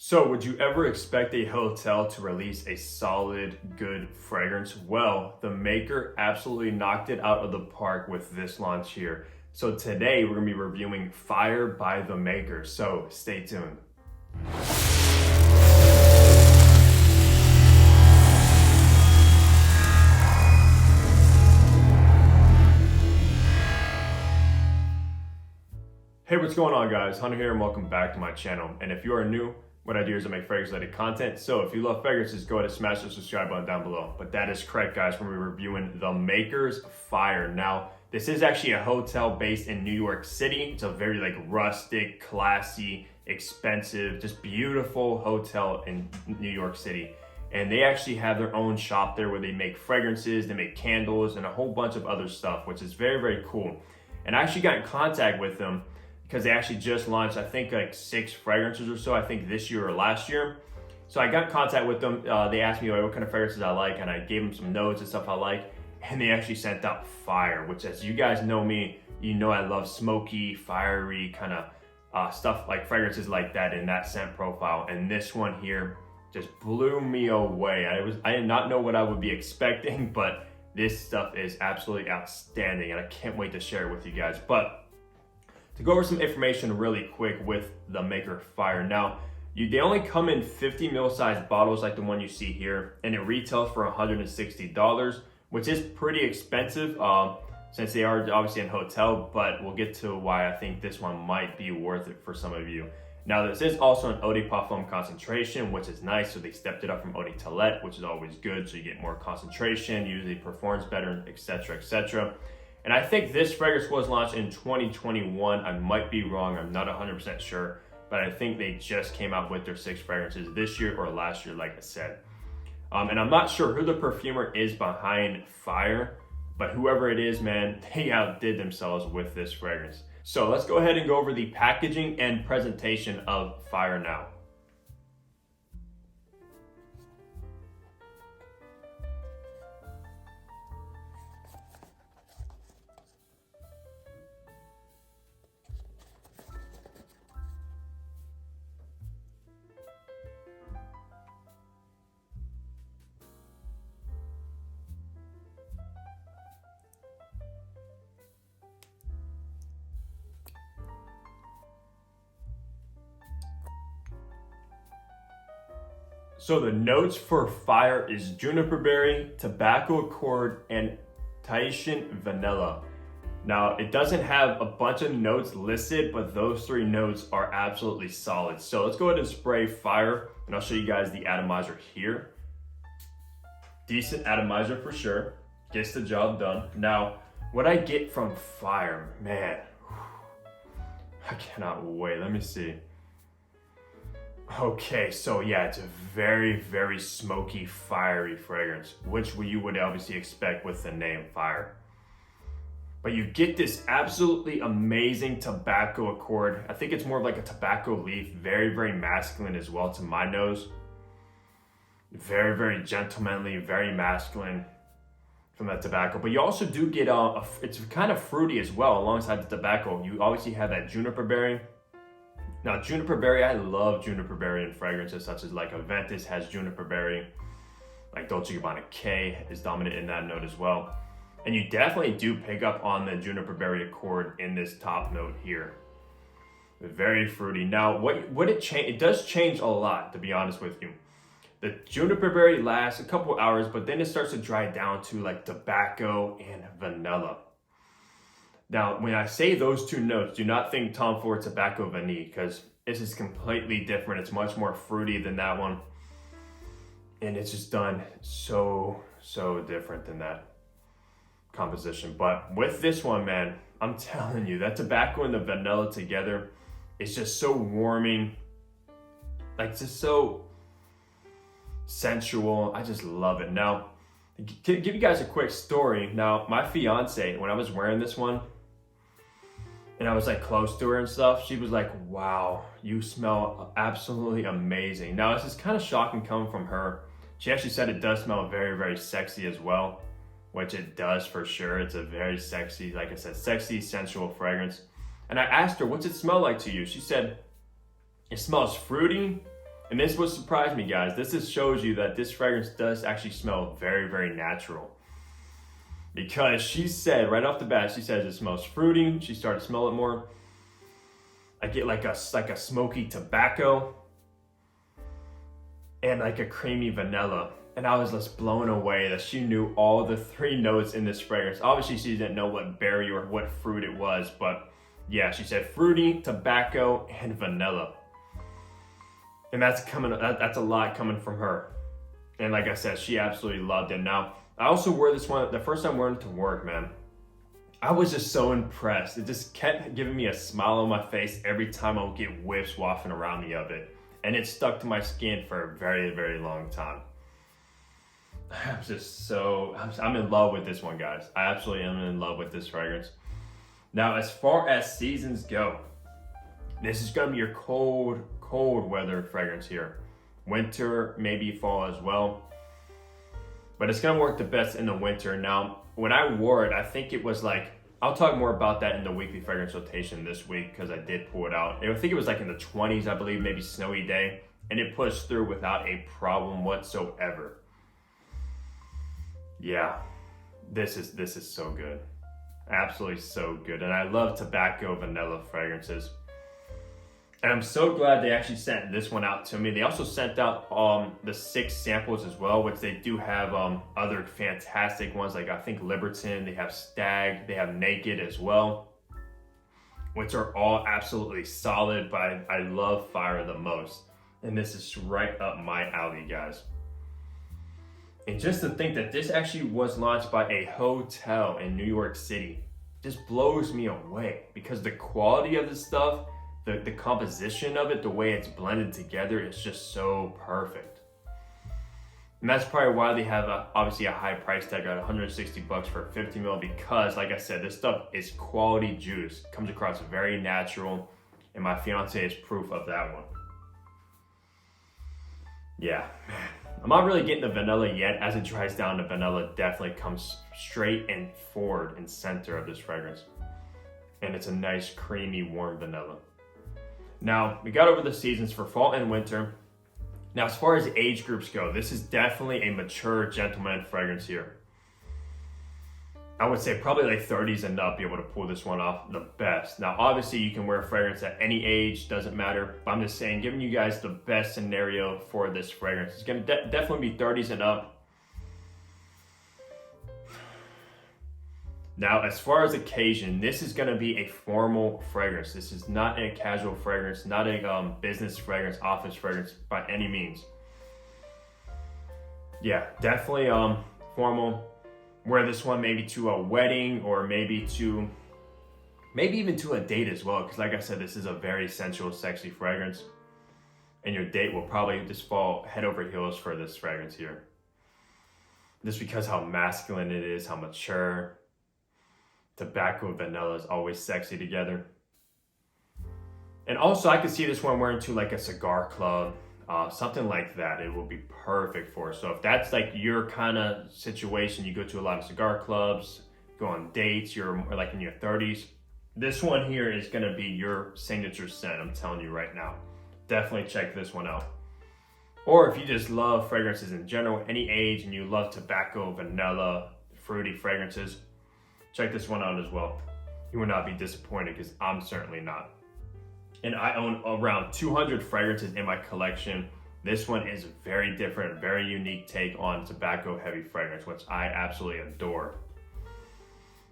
So would you ever expect a hotel to release a solid, good fragrance? Well, the maker absolutely knocked it out of the park with this launch here. So today we're gonna be reviewing Fire by the Maker, so stay tuned. Hey, what's going on guys? Hunter here and welcome back to my channel. And if you are new, what I do is I make fragrance related content. So if you love fragrances, go ahead and smash the subscribe button down below. But that is correct guys, we're reviewing the Maker's Fire. Now, this is actually a hotel based in New York City. It's a very rustic, classy, expensive, just beautiful hotel in New York City. And they actually have their own shop there where they make fragrances, they make candles, and a whole bunch of other stuff, which is very, very cool. And I actually got in contact with them because they actually just launched, I think 6 fragrances or so, I think this year or last year. So I got in contact with them. They asked me what kind of fragrances I like, and I gave them some notes and stuff I like. And they actually sent out Fire, which, as you guys know me, you know I love smoky, fiery kind of stuff, like fragrances like that in that scent profile. And this one here just blew me away. I did not know what I would be expecting, but this stuff is absolutely outstanding, and I can't wait to share it with you guys. But to go over some information really quick with the Maker Fire. Now, they only come in 50 ml size bottles like the one you see here, and it retails for $160, which is pretty expensive since they are obviously in hotel, but we'll get to why I think this one might be worth it for some of you. Now, this is also an eau de parfum concentration, which is nice. So they stepped it up from eau de toilette, which is always good. So you get more concentration, usually performs better, etc., etc. And I think this fragrance was launched in 2021. I might be wrong, I'm not 100% sure, but I think they just came out with their 6 fragrances this year or last year, like I said. And I'm not sure who the perfumer is behind Fire, but whoever it is, man, they outdid themselves with this fragrance. So let's go ahead and go over the packaging and presentation of Fire now. So the notes for Fire is juniper berry, tobacco accord, and Tahitian vanilla. Now, it doesn't have a bunch of notes listed, but those 3 notes are absolutely solid. So let's go ahead and spray Fire, and I'll show you guys the atomizer here. Decent atomizer for sure, gets the job done. Now, what I get from Fire, man, I cannot wait, let me see. Okay, so yeah, it's a very, very smoky, fiery fragrance, which you would obviously expect with the name Fire. But you get this absolutely amazing tobacco accord. I think it's more of like a tobacco leaf, very, very masculine as well to my nose. Very, very gentlemanly, very masculine from that tobacco. But you also do get, it's kind of fruity as well alongside the tobacco. You obviously have that juniper berry. Now, juniper berry, I love juniper berry in fragrances such as like Aventus has juniper berry, like Dolce Gabanna K is dominant in that note as well. And you definitely do pick up on the juniper berry accord in this top note here. Very fruity. Now, it does change a lot, to be honest with you. The juniper berry lasts a couple hours, but then it starts to dry down to like tobacco and vanilla. Now, when I say those 2 notes, do not think Tom Ford Tobacco Vanille, because this is completely different. It's much more fruity than that one. And it's just done so different than that composition. But with this one, man, I'm telling you, that tobacco and the vanilla together is just so warming. Like, just so sensual. I just love it. Now, to give you guys a quick story. Now, my fiance, when I was wearing this one, and I was like close to her and stuff, she was like, wow, you smell absolutely amazing. Now, this is kind of shocking coming from her. She actually said it does smell very, very sexy as well, which it does for sure. It's a very sexy, like I said, sexy, sensual fragrance. And I asked her, what's it smell like to you? She said, it smells fruity, And this would surprise me, guys. This just shows you that this fragrance does actually smell very, very natural. Because she said, right off the bat, she says it smells fruity. She started to smell it more. I get like a smoky tobacco and like a creamy vanilla. And I was just blown away that she knew all the 3 notes in this fragrance. Obviously, she didn't know what berry or what fruit it was, but yeah, she said fruity, tobacco, and vanilla. And that's a lot coming from her. And like I said, she absolutely loved it. Now, I also wore this one, the first time wearing it to work, man. I was just so impressed. It just kept giving me a smile on my face every time I would get whiffs wafting around me of it. And it stuck to my skin for a very, very long time. I'm in love with this one, guys. I absolutely am in love with this fragrance. Now, as far as seasons go, this is gonna be your cold weather fragrance here. Winter, maybe fall as well. But it's gonna work the best in the winter. Now, when I wore it, I think it was like, I'll talk more about that in the weekly fragrance rotation this week because I did pull it out. I think it was like in the 20s, I believe, maybe snowy day. And it pushed through without a problem whatsoever. Yeah, this is so good. Absolutely so good. And I love tobacco vanilla fragrances. And I'm so glad they actually sent this one out to me. They also sent out the 6 samples as well, which they do have other fantastic ones, like I think Libertin, they have Stag, they have Naked as well, which are all absolutely solid, but I love Fire the most. And this is right up my alley, guys. And just to think that this actually was launched by a hotel in New York City just blows me away, because the quality of the stuff, the composition of it, the way it's blended together is just so perfect. And that's probably why they have obviously a high price tag at $160 for 50 ml, because like I said, this stuff is quality juice. It comes across very natural, and my fiance is proof of that one. Yeah, man. I'm not really getting the vanilla yet. As it dries down, the vanilla definitely comes straight and forward in center of this fragrance. And it's a nice, creamy, warm vanilla. Now, we got over the seasons for fall and winter. Now, as far as age groups go, this is definitely a mature gentleman fragrance here. I would say probably like 30s and up, be able to pull this one off the best. Now, obviously, you can wear a fragrance at any age, doesn't matter. But I'm just saying, giving you guys the best scenario for this fragrance. It's going to definitely be 30s and up. Now, as far as occasion, this is going to be a formal fragrance. This is not a casual fragrance, not a business fragrance, office fragrance by any means. Yeah, definitely formal. Wear this one maybe to a wedding, or maybe even to a date as well. Because like I said, this is a very sensual, sexy fragrance. And your date will probably just fall head over heels for this fragrance here. Just because how masculine it is, how mature. Tobacco and vanilla is always sexy together. And also I could see this one wearing to like a cigar club, something like that. It will be perfect for. So if that's like your kind of situation, you go to a lot of cigar clubs, go on dates, you're like in your 30s, this one here is gonna be your signature scent, I'm telling you right now. Definitely check this one out. Or if you just love fragrances in general, any age, and you love tobacco, vanilla, fruity fragrances, check this one out as well. You will not be disappointed, because I'm certainly not. And I own around 200 fragrances in my collection. This one is very different, very unique take on tobacco heavy fragrance, which I absolutely adore.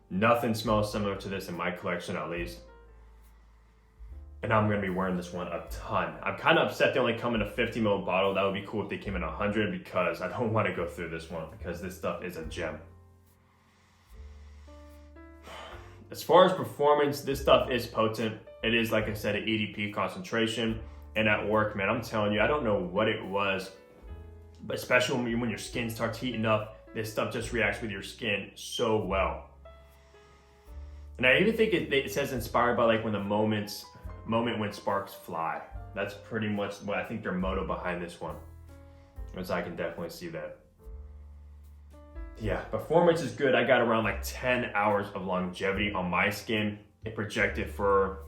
Nothing smells similar to this in my collection, at least. And I'm gonna be wearing this one a ton. I'm kind of upset they only come in a 50 ml bottle. That would be cool if they came in 100, because I don't want to go through this one, because this stuff is a gem. As far as performance, this stuff is potent. It is, like I said, an EDP concentration. And at work, man, I'm telling you, I don't know what it was, but especially when your skin starts heating up, this stuff just reacts with your skin so well. And I even think it says inspired by like when the moment when sparks fly. That's pretty much what I think their motto behind this one. Which I can definitely see that. Yeah, performance is good. I got around like 10 hours of longevity on my skin. It projected for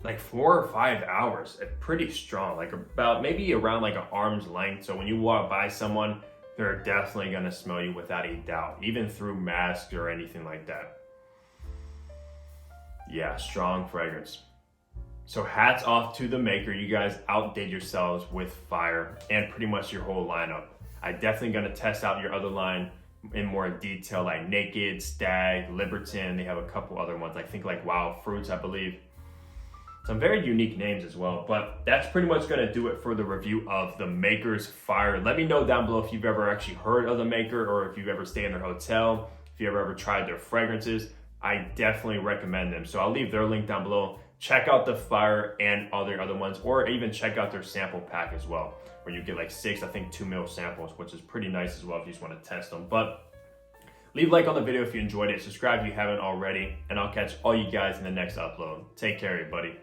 like 4 or 5 hours. It's pretty strong, like about maybe around like an arm's length. So when you walk by someone, they're definitely gonna smell you without a doubt, even through masks or anything like that. Yeah, strong fragrance. So hats off to the maker. You guys outdid yourselves with fire and pretty much your whole lineup. I definitely gonna test out your other line in more detail, like Naked, Stag, Libertin. They have a couple other ones. I think like Wild Fruits, I believe. Some very unique names as well, but that's pretty much gonna do it for the review of the Maker's Fire. Let me know down below if you've ever actually heard of the Maker or if you've ever stayed in their hotel, if you've ever tried their fragrances. I definitely recommend them. So I'll leave their link down below. Check out the Fire and all their other ones, or even check out their sample pack as well, where you get like 6, I think 2 ml samples, which is pretty nice as well if you just want to test them. But leave a like on the video if you enjoyed it, subscribe if you haven't already, and I'll catch all you guys in the next upload. Take care, everybody.